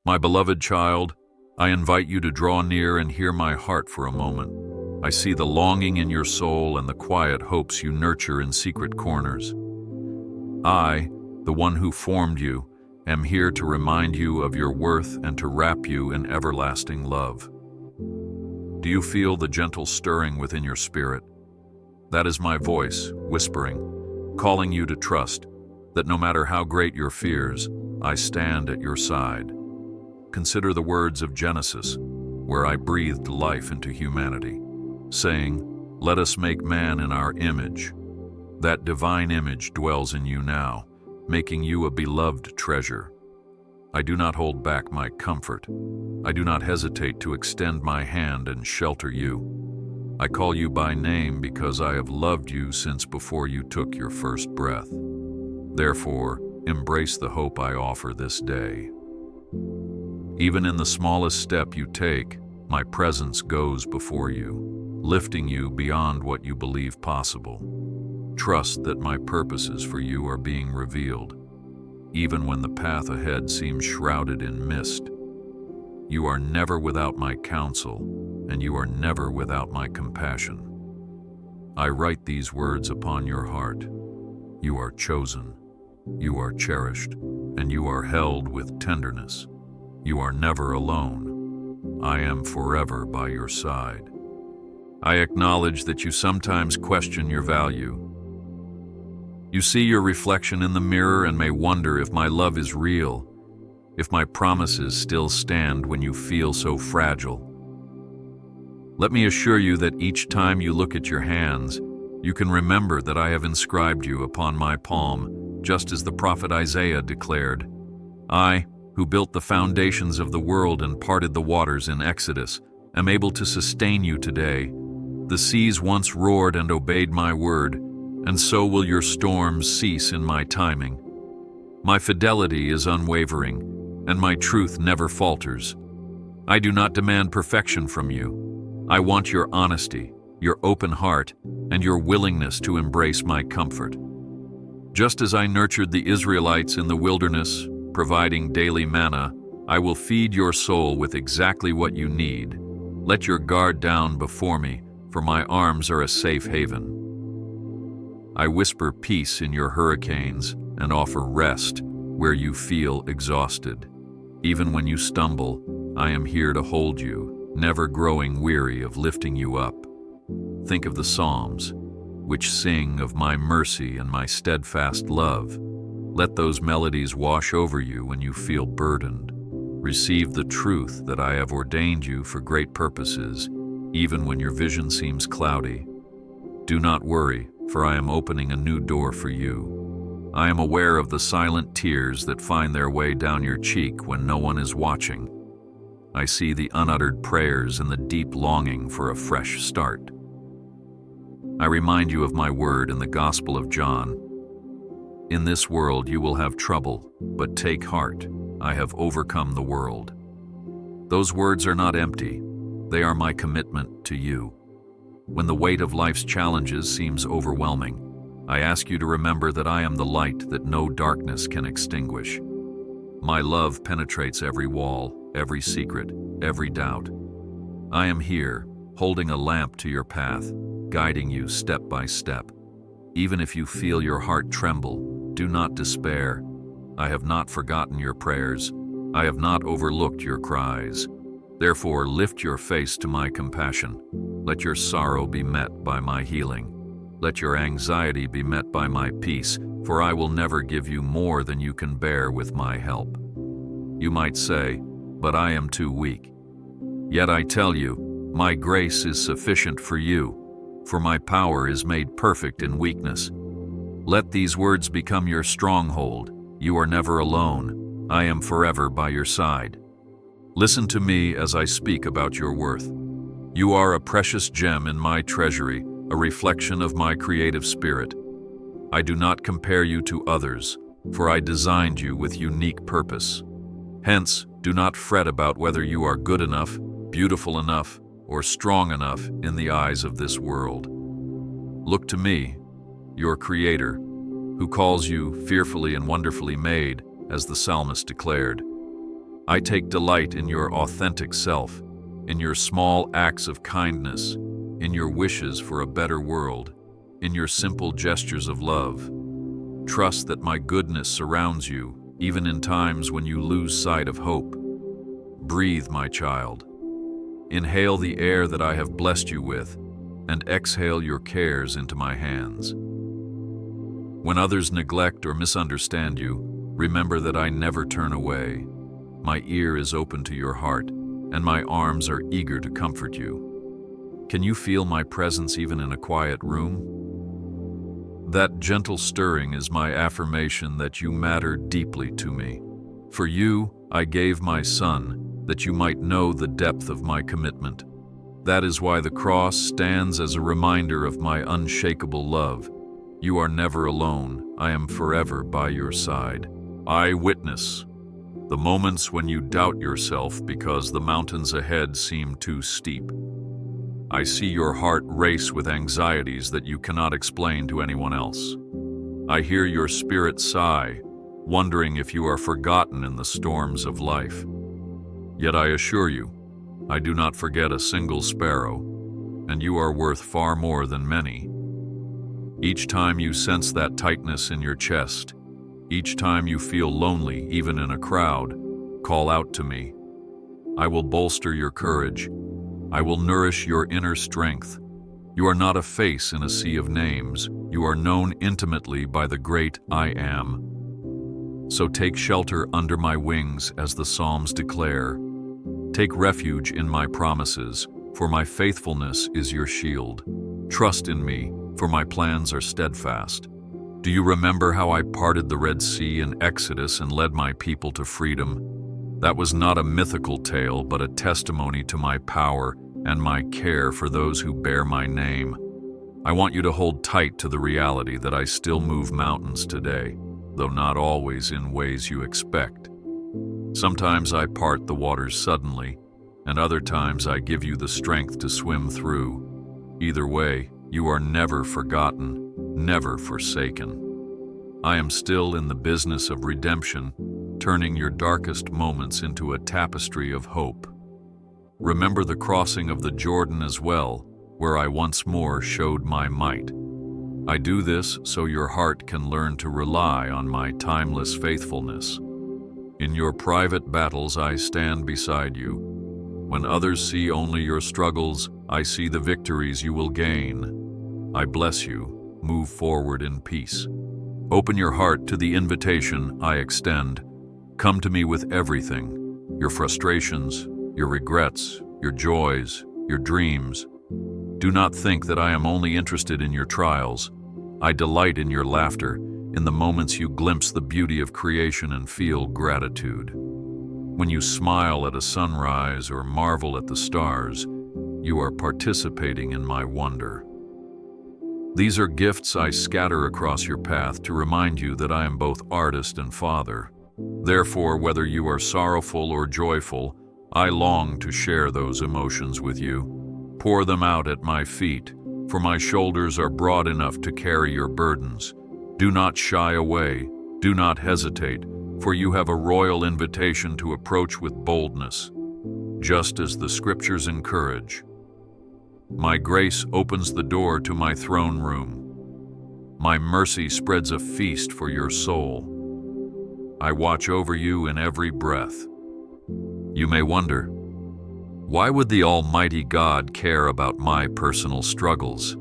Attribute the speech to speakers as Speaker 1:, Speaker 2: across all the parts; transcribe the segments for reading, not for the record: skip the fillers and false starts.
Speaker 1: My beloved child, I invite you to draw near and hear my heart for a moment. I see the longing in your soul and the quiet hopes you nurture in secret corners. I, the one who formed you, am here to remind you of your worth and to wrap you in everlasting love. Do you feel the gentle stirring within your spirit? That is my voice, whispering, calling you to trust that no matter how great your fears, I stand at your side. Consider the words of Genesis, where I breathed life into humanity, saying, "Let us make man in our image." That divine image dwells in you now, making you a beloved treasure. I do not hold back my comfort. I do not hesitate to extend my hand and shelter you. I call you by name because I have loved you since before you took your first breath. Therefore, embrace the hope I offer this day. Even in the smallest step you take, my presence goes before you, lifting you beyond what you believe possible. Trust that my purposes for you are being revealed, even when the path ahead seems shrouded in mist. You are never without my counsel, and you are never without my compassion. I write these words upon your heart. You are chosen, you are cherished, and you are held with tenderness. You are never alone. I am forever by your side. I acknowledge that you sometimes question your value. You see your reflection in the mirror and may wonder if my love is real, if my promises still stand when you feel so fragile. Let me assure you that each time you look at your hands, you can remember that I have inscribed you upon my palm, just as the prophet Isaiah declared. I, who built the foundations of the world and parted the waters in Exodus, am able to sustain you today. The seas once roared and obeyed my word, and so will your storms cease in my timing. My fidelity is unwavering, and my truth never falters. I do not demand perfection from you. I want your honesty, your open heart, and your willingness to embrace my comfort. Just as I nurtured the Israelites in the wilderness, providing daily manna, I will feed your soul with exactly what you need. Let your guard down before me, for my arms are a safe haven. I whisper peace in your hurricanes and offer rest where you feel exhausted. Even when you stumble, I am here to hold you, never growing weary of lifting you up. Think of the Psalms, which sing of my mercy and my steadfast love. Let those melodies wash over you when you feel burdened. Receive the truth that I have ordained you for great purposes, even when your vision seems cloudy. Do not worry, for I am opening a new door for you. I am aware of the silent tears that find their way down your cheek when no one is watching. I see the unuttered prayers and the deep longing for a fresh start. I remind you of my word in the Gospel of John. In this world you will have trouble, but take heart, I have overcome the world. Those words are not empty. They are my commitment to you. When the weight of life's challenges seems overwhelming, I ask you to remember that I am the light that no darkness can extinguish. My love penetrates every wall, every secret, every doubt. I am here, holding a lamp to your path, guiding you step by step. Even if you feel your heart tremble, do not despair. I have not forgotten your prayers. I have not overlooked your cries. Therefore, lift your face to my compassion. Let your sorrow be met by my healing. Let your anxiety be met by my peace, for I will never give you more than you can bear with my help. You might say, but I am too weak. Yet I tell you, my grace is sufficient for you, for my power is made perfect in weakness. Let these words become your stronghold. You are never alone. I am forever by your side. Listen to me as I speak about your worth. You are a precious gem in my treasury, a reflection of my creative spirit. I do not compare you to others, for I designed you with unique purpose. Hence, do not fret about whether you are good enough, beautiful enough, or strong enough in the eyes of this world. Look to me, your Creator, who calls you fearfully and wonderfully made, as the psalmist declared. I take delight in your authentic self, in your small acts of kindness, in your wishes for a better world, in your simple gestures of love. Trust that my goodness surrounds you, even in times when you lose sight of hope. Breathe, my child. Inhale the air that I have blessed you with, and exhale your cares into my hands. When others neglect or misunderstand you, remember that I never turn away. My ear is open to your heart, and my arms are eager to comfort you. Can you feel my presence even in a quiet room? That gentle stirring is my affirmation that you matter deeply to me. For you, I gave my Son, that you might know the depth of my commitment. That is why the cross stands as a reminder of my unshakable love. You are never alone. I am forever by your side. I witness the moments when you doubt yourself because the mountains ahead seem too steep. I see your heart race with anxieties that you cannot explain to anyone else. I hear your spirit sigh, wondering if you are forgotten in the storms of life. Yet I assure you, I do not forget a single sparrow, and you are worth far more than many. Each time you sense that tightness in your chest, each time you feel lonely, even in a crowd, call out to me. I will bolster your courage. I will nourish your inner strength. You are not a face in a sea of names. You are known intimately by the great I Am. So take shelter under my wings, as the Psalms declare. Take refuge in my promises, for my faithfulness is your shield. Trust in me, for my plans are steadfast. Do you remember how I parted the Red Sea in Exodus and led my people to freedom? That was not a mythical tale, but a testimony to my power and my care for those who bear my name. I want you to hold tight to the reality that I still move mountains today, though not always in ways you expect. Sometimes I part the waters suddenly, and other times I give you the strength to swim through. Either way, you are never forgotten, never forsaken. I am still in the business of redemption, turning your darkest moments into a tapestry of hope. Remember the crossing of the Jordan as well, where I once more showed my might. I do this so your heart can learn to rely on my timeless faithfulness. In your private battles, I stand beside you. When others see only your struggles, I see the victories you will gain. I bless you. Move forward in peace. Open your heart to the invitation I extend. Come to me with everything, your frustrations, your regrets, your joys, your dreams. Do not think that I am only interested in your trials. I delight in your laughter, in the moments you glimpse the beauty of creation and feel gratitude. When you smile at a sunrise or marvel at the stars, you are participating in my wonder. These are gifts I scatter across your path to remind you that I am both artist and father. Therefore, whether you are sorrowful or joyful, I long to share those emotions with you. Pour them out at my feet, for my shoulders are broad enough to carry your burdens. Do not shy away, do not hesitate, for you have a royal invitation to approach with boldness, just as the scriptures encourage. My grace opens the door to my throne room. My mercy spreads a feast for your soul. I watch over you in every breath. You may wonder, why would the Almighty God care about my personal struggles?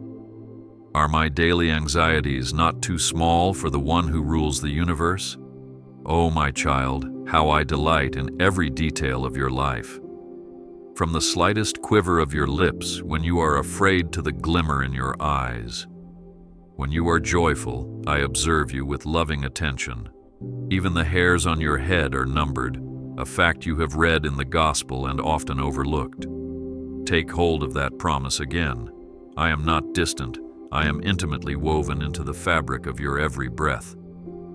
Speaker 1: Are my daily anxieties not too small for the one who rules the universe? Oh, my child, how I delight in every detail of your life. From the slightest quiver of your lips when you are afraid to the glimmer in your eyes. When you are joyful, I observe you with loving attention. Even the hairs on your head are numbered, a fact you have read in the gospel and often overlooked. Take hold of that promise again. I am not distant. I am intimately woven into the fabric of your every breath.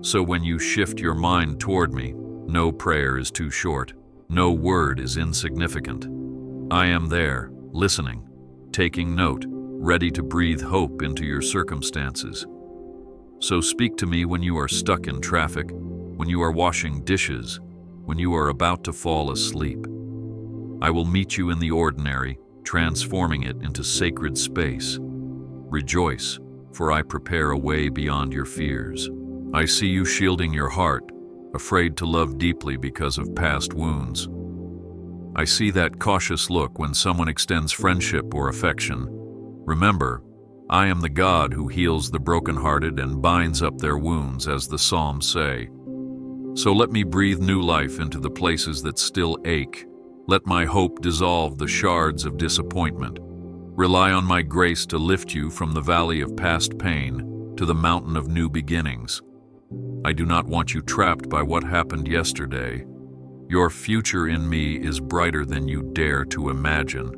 Speaker 1: So when you shift your mind toward me, no prayer is too short, no word is insignificant. I am there, listening, taking note, ready to breathe hope into your circumstances. So speak to me when you are stuck in traffic, when you are washing dishes, when you are about to fall asleep. I will meet you in the ordinary, transforming it into sacred space. Rejoice, for I prepare a way beyond your fears. I see you shielding your heart, afraid to love deeply because of past wounds. I see that cautious look when someone extends friendship or affection. Remember, I am the God who heals the brokenhearted and binds up their wounds, as the Psalms say. So let me breathe new life into the places that still ache. Let my hope dissolve the shards of disappointment. Rely on my grace to lift you from the valley of past pain to the mountain of new beginnings. I do not want you trapped by what happened yesterday. Your future in me is brighter than you dare to imagine.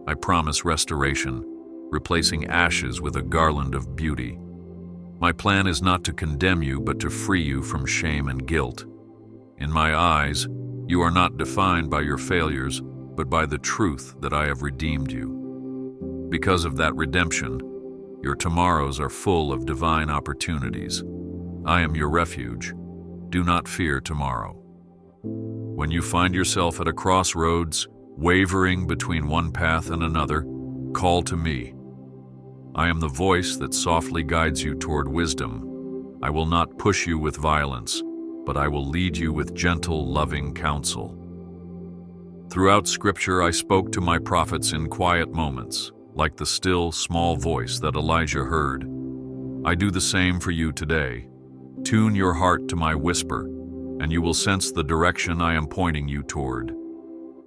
Speaker 1: I promise restoration, replacing ashes with a garland of beauty. My plan is not to condemn you, but to free you from shame and guilt. In my eyes, you are not defined by your failures, but by the truth that I have redeemed you. Because of that redemption, your tomorrows are full of divine opportunities. I am your refuge. Do not fear tomorrow. When you find yourself at a crossroads, wavering between one path and another, call to me. I am the voice that softly guides you toward wisdom. I will not push you with violence, but I will lead you with gentle, loving counsel. Throughout Scripture, I spoke to my prophets in quiet moments, like the still, small voice that Elijah heard. I do the same for you today. Tune your heart to my whisper, and you will sense the direction I am pointing you toward.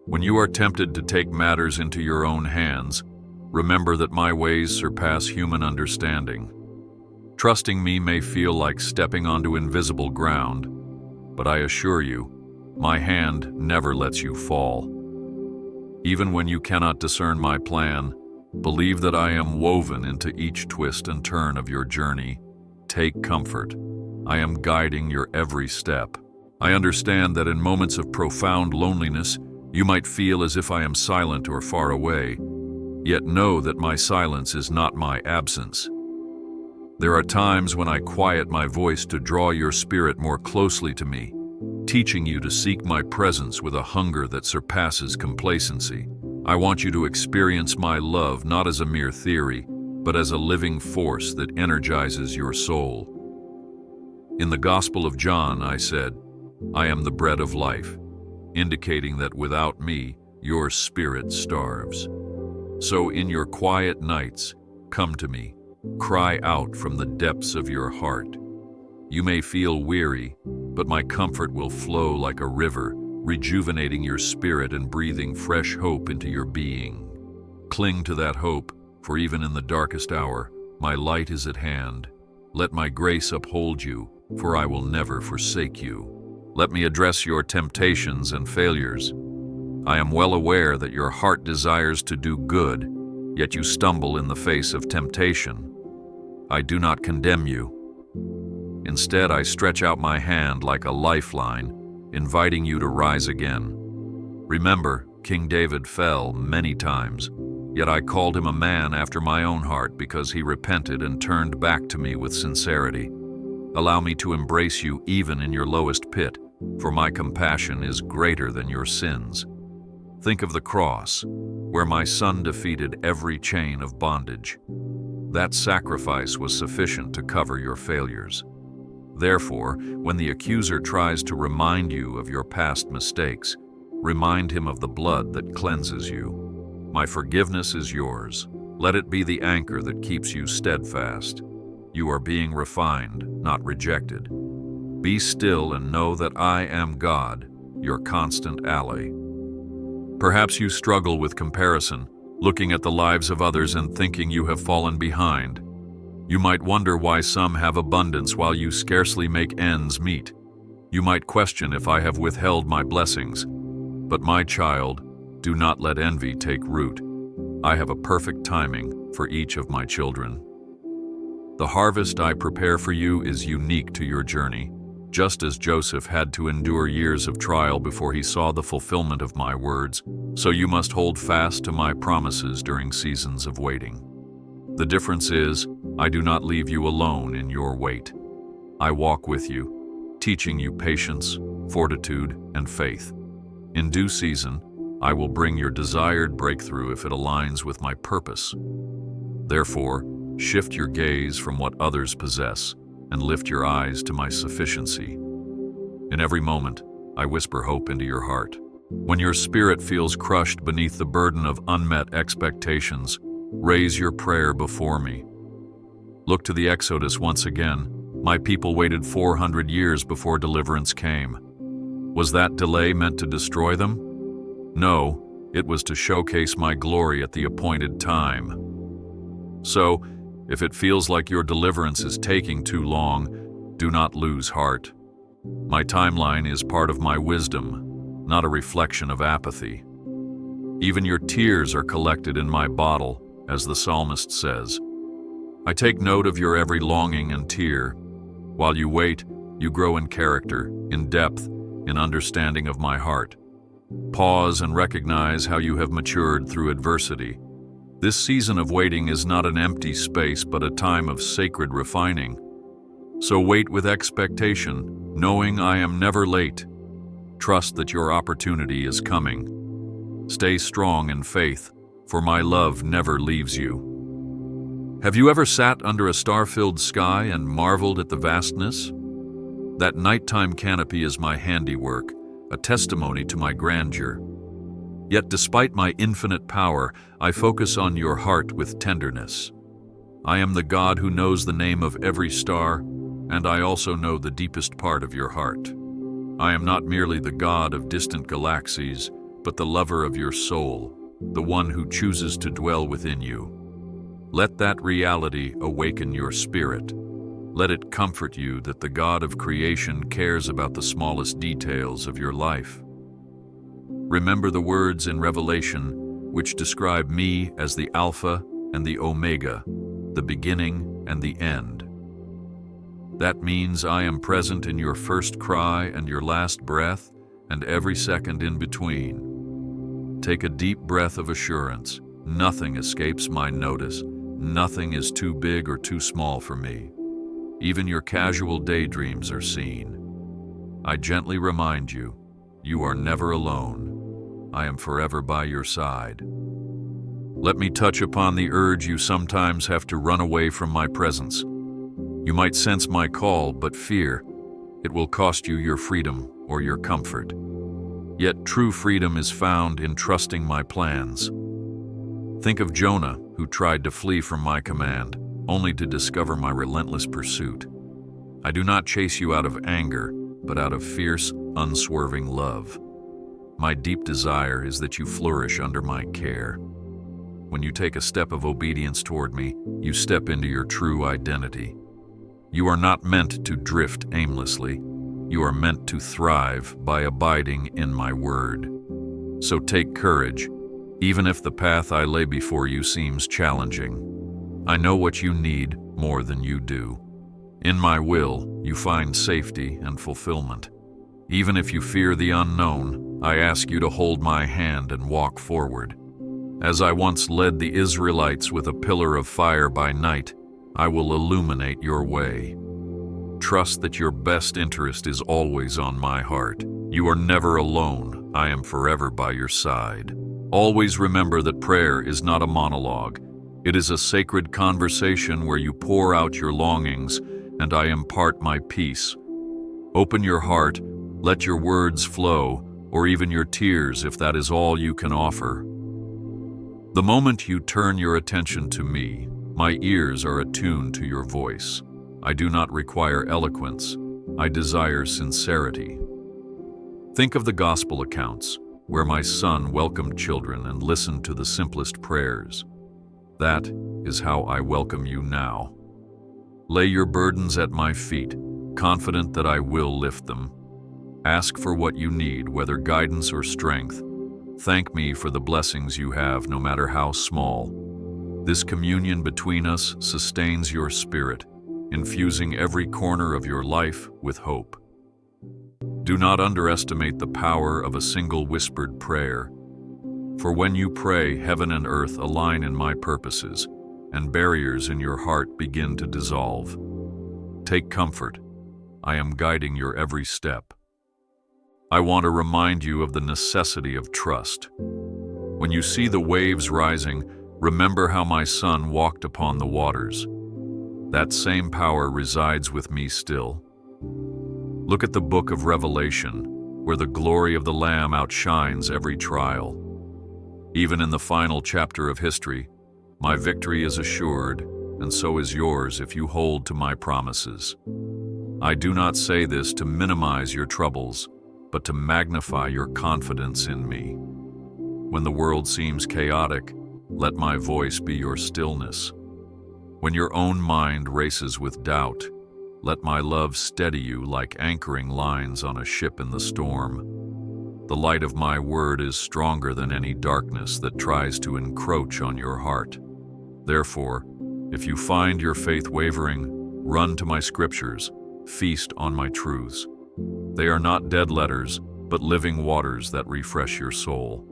Speaker 1: When you are tempted to take matters into your own hands, remember that my ways surpass human understanding. Trusting me may feel like stepping onto invisible ground, but I assure you, my hand never lets you fall. Even when you cannot discern my plan, believe that I am woven into each twist and turn of your journey. Take comfort. I am guiding your every step. I understand that in moments of profound loneliness, you might feel as if I am silent or far away. Yet know that my silence is not my absence. There are times when I quiet my voice to draw your spirit more closely to me, teaching you to seek my presence with a hunger that surpasses complacency. I want you to experience my love not as a mere theory, but as a living force that energizes your soul. In the Gospel of John, I said, I am the bread of life, indicating that without me, your spirit starves. So in your quiet nights, come to me, cry out from the depths of your heart. You may feel weary, but my comfort will flow like a river, rejuvenating your spirit and breathing fresh hope into your being. Cling to that hope, for even in the darkest hour, my light is at hand. Let my grace uphold you, for I will never forsake you. Let me address your temptations and failures. I am well aware that your heart desires to do good, yet you stumble in the face of temptation. I do not condemn you. Instead, I stretch out my hand like a lifeline, inviting you to rise again. Remember, King David fell many times, yet I called him a man after my own heart because he repented and turned back to me with sincerity. Allow me to embrace you even in your lowest pit, for my compassion is greater than your sins. Think of the cross, where my Son defeated every chain of bondage. That sacrifice was sufficient to cover your failures. Therefore, when the accuser tries to remind you of your past mistakes, remind him of the blood that cleanses you. My forgiveness is yours. Let it be the anchor that keeps you steadfast. You are being refined, not rejected. Be still and know that I am God, your constant ally. Perhaps you struggle with comparison, looking at the lives of others and thinking you have fallen behind. You might wonder why some have abundance while you scarcely make ends meet. You might question if I have withheld my blessings. But my child, do not let envy take root. I have a perfect timing for each of my children. The harvest I prepare for you is unique to your journey. Just as Joseph had to endure years of trial before he saw the fulfillment of my words, so you must hold fast to my promises during seasons of waiting. The difference is, I do not leave you alone in your wait. I walk with you, teaching you patience, fortitude, and faith. In due season, I will bring your desired breakthrough if it aligns with my purpose. Therefore, shift your gaze from what others possess and lift your eyes to my sufficiency. In every moment, I whisper hope into your heart. When your spirit feels crushed beneath the burden of unmet expectations, raise your prayer before me. Look to the Exodus once again. My people waited 400 years before deliverance came. Was that delay meant to destroy them? No, it was to showcase my glory at the appointed time. So, if it feels like your deliverance is taking too long, do not lose heart. My timeline is part of my wisdom, not a reflection of apathy. Even your tears are collected in my bottle, as the psalmist says. I take note of your every longing and tear. While you wait, you grow in character, in depth, in understanding of my heart. Pause and recognize how you have matured through adversity. This season of waiting is not an empty space, but a time of sacred refining. So wait with expectation, knowing I am never late. Trust that your opportunity is coming. Stay strong in faith, for my love never leaves you. Have you ever sat under a star-filled sky and marveled at the vastness? That nighttime canopy is my handiwork, a testimony to my grandeur. Yet despite my infinite power, I focus on your heart with tenderness. I am the God who knows the name of every star, and I also know the deepest part of your heart. I am not merely the God of distant galaxies, but the lover of your soul, the one who chooses to dwell within you. Let that reality awaken your spirit. Let it comfort you that the God of creation cares about the smallest details of your life. Remember the words in Revelation which describe me as the Alpha and the Omega, the beginning and the end. That means I am present in your first cry and your last breath and every second in between. Take a deep breath of assurance. Nothing escapes my notice. Nothing is too big or too small for me. Even your casual daydreams are seen. I gently remind you, you are never alone. I am forever by your side. Let me touch upon the urge you sometimes have to run away from my presence. You might sense my call, but fear. It will cost you your freedom or your comfort. Yet true freedom is found in trusting my plans. Think of Jonah, who tried to flee from my command, only to discover my relentless pursuit. I do not chase you out of anger, but out of fierce, unswerving love. My deep desire is that you flourish under my care. When you take a step of obedience toward me, you step into your true identity. You are not meant to drift aimlessly. You are meant to thrive by abiding in my word. So take courage, even if the path I lay before you seems challenging. I know what you need more than you do. In my will, you find safety and fulfillment. Even if you fear the unknown, I ask you to hold my hand and walk forward. As I once led the Israelites with a pillar of fire by night, I will illuminate your way. Trust that your best interest is always on my heart. You are never alone. I am forever by your side. Always remember that prayer is not a monologue. It is a sacred conversation where you pour out your longings and I impart my peace. Open your heart, let your words flow, or even your tears if that is all you can offer. The moment you turn your attention to me, my ears are attuned to your voice. I do not require eloquence. I desire sincerity. Think of the gospel accounts, where my son welcomed children and listened to the simplest prayers. That is how I welcome you now. Lay your burdens at my feet, confident that I will lift them. Ask for what you need, whether guidance or strength. Thank me for the blessings you have, no matter how small. This communion between us sustains your spirit, infusing every corner of your life with hope. Do not underestimate the power of a single whispered prayer. For when you pray, heaven and earth align in my purposes, and barriers in your heart begin to dissolve. Take comfort. I am guiding your every step. I want to remind you of the necessity of trust. When you see the waves rising, remember how my Son walked upon the waters. That same power resides with me still. Look at the book of Revelation, where the glory of the Lamb outshines every trial. Even in the final chapter of history, my victory is assured, and so is yours if you hold to my promises. I do not say this to minimize your troubles, but to magnify your confidence in me. When the world seems chaotic, let my voice be your stillness. When your own mind races with doubt, let my love steady you like anchoring lines on a ship in the storm. The light of my word is stronger than any darkness that tries to encroach on your heart. Therefore, if you find your faith wavering, run to my scriptures, feast on my truths. They are not dead letters, but living waters that refresh your soul.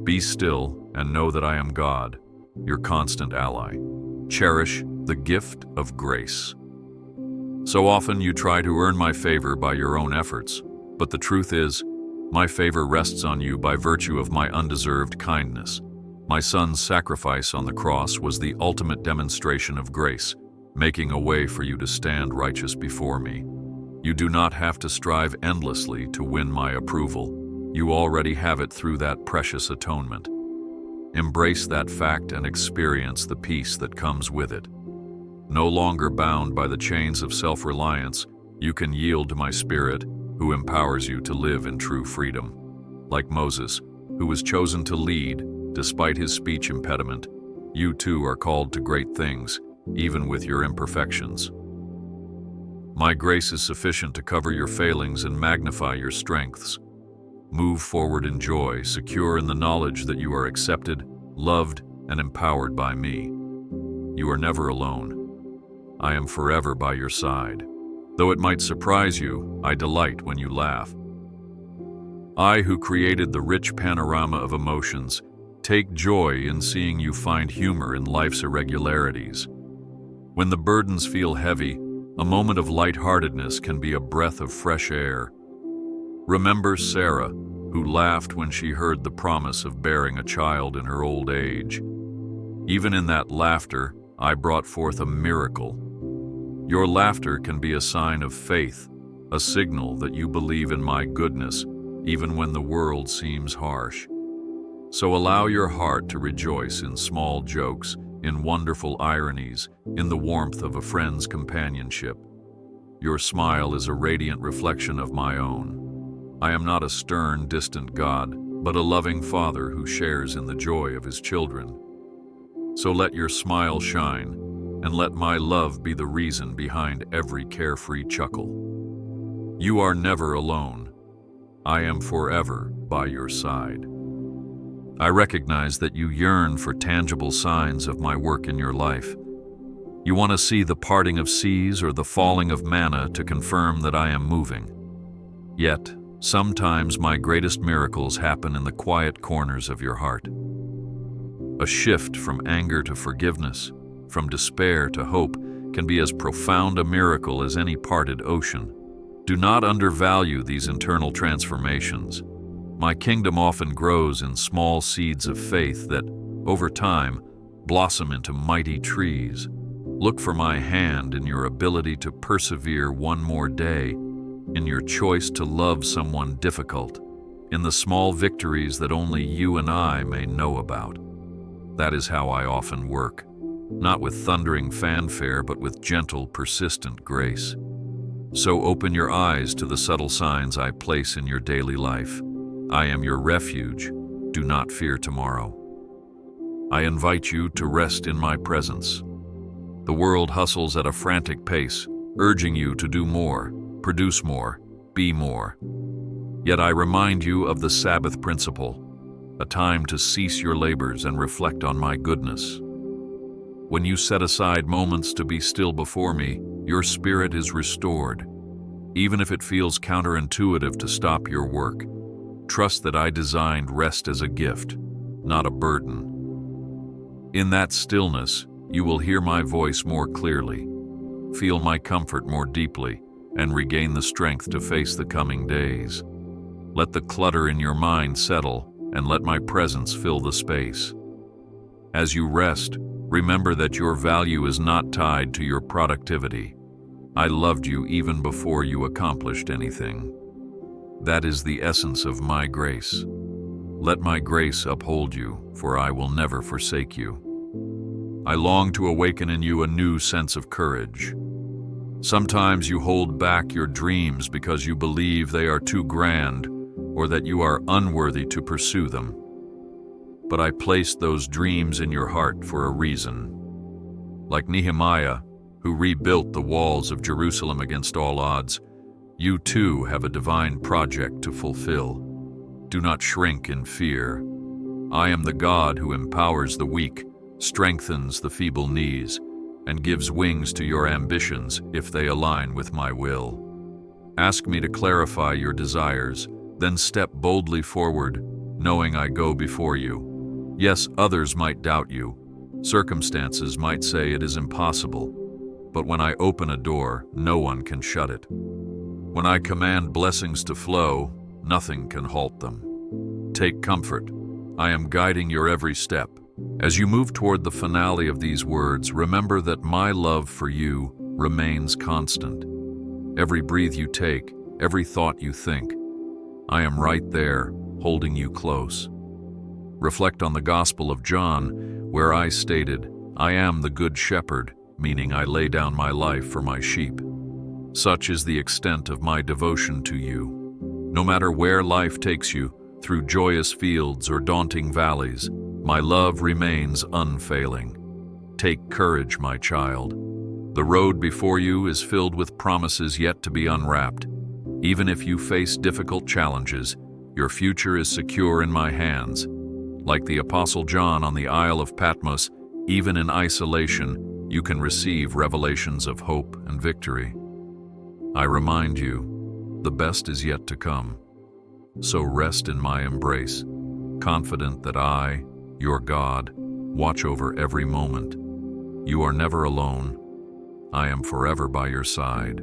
Speaker 1: Be still and know that I am God, your constant ally. Cherish the gift of grace. So often you try to earn my favor by your own efforts, but the truth is, my favor rests on you by virtue of my undeserved kindness. My Son's sacrifice on the cross was the ultimate demonstration of grace, making a way for you to stand righteous before me. You do not have to strive endlessly to win my approval. You already have it through that precious atonement. Embrace that fact and experience the peace that comes with it. No longer bound by the chains of self-reliance, you can yield to my Spirit, who empowers you to live in true freedom. Like Moses, who was chosen to lead, despite his speech impediment, you too are called to great things, even with your imperfections. My grace is sufficient to cover your failings and magnify your strengths. Move forward in joy, secure in the knowledge that you are accepted, loved, and empowered by me. You are never alone. I am forever by your side. Though it might surprise you, I delight when you laugh. I, who created the rich panorama of emotions, take joy in seeing you find humor in life's irregularities. When the burdens feel heavy, a moment of lightheartedness can be a breath of fresh air. Remember Sarah, who laughed when she heard the promise of bearing a child in her old age. Even in that laughter, I brought forth a miracle. Your laughter can be a sign of faith, a signal that you believe in my goodness, even when the world seems harsh. So allow your heart to rejoice in small jokes, in wonderful ironies, in the warmth of a friend's companionship. Your smile is a radiant reflection of my own. I am not a stern, distant God, but a loving Father who shares in the joy of his children. So let your smile shine, and let my love be the reason behind every carefree chuckle. You are never alone. I am forever by your side. I recognize that you yearn for tangible signs of my work in your life. You want to see the parting of seas or the falling of manna to confirm that I am moving. Yet, sometimes my greatest miracles happen in the quiet corners of your heart. A shift from anger to forgiveness, from despair to hope, can be as profound a miracle as any parted ocean. Do not undervalue these internal transformations. My kingdom often grows in small seeds of faith that, over time, blossom into mighty trees. Look for my hand in your ability to persevere one more day, in your choice to love someone difficult, in the small victories that only you and I may know about. That is how I often work, not with thundering fanfare, but with gentle, persistent grace. So open your eyes to the subtle signs I place in your daily life. I am your refuge. Do not fear tomorrow. I invite you to rest in my presence. The world hustles at a frantic pace, urging you to do more, produce more, be more. Yet I remind you of the Sabbath principle, a time to cease your labors and reflect on my goodness. When you set aside moments to be still before me, your spirit is restored. Even if it feels counterintuitive to stop your work, trust that I designed rest as a gift, not a burden. In that stillness, you will hear my voice more clearly, feel my comfort more deeply, and regain the strength to face the coming days. Let the clutter in your mind settle, and let my presence fill the space. As you rest, remember that your value is not tied to your productivity. I loved you even before you accomplished anything. That is the essence of my grace. Let my grace uphold you, for I will never forsake you. I long to awaken in you a new sense of courage. Sometimes you hold back your dreams because you believe they are too grand or that you are unworthy to pursue them. But I placed those dreams in your heart for a reason. Like Nehemiah, who rebuilt the walls of Jerusalem against all odds, you too have a divine project to fulfill. Do not shrink in fear. I am the God who empowers the weak, strengthens the feeble knees, and gives wings to your ambitions if they align with my will. Ask me to clarify your desires, then step boldly forward, knowing I go before you. Yes, others might doubt you. Circumstances might say it is impossible. But when I open a door, no one can shut it. When I command blessings to flow, nothing can halt them. Take comfort. I am guiding your every step. As you move toward the finale of these words, remember that my love for you remains constant. Every breath you take, every thought you think, I am right there, holding you close. Reflect on the Gospel of John, where I stated, I am the Good Shepherd, meaning I lay down my life for my sheep. Such is the extent of my devotion to you. No matter where life takes you, through joyous fields or daunting valleys, my love remains unfailing. Take courage, my child. The road before you is filled with promises yet to be unwrapped. Even if you face difficult challenges, your future is secure in my hands. Like the Apostle John on the Isle of Patmos, even in isolation, you can receive revelations of hope and victory. I remind you, the best is yet to come. So rest in my embrace, confident that I, your God, watch over every moment. You are never alone. I am forever by your side.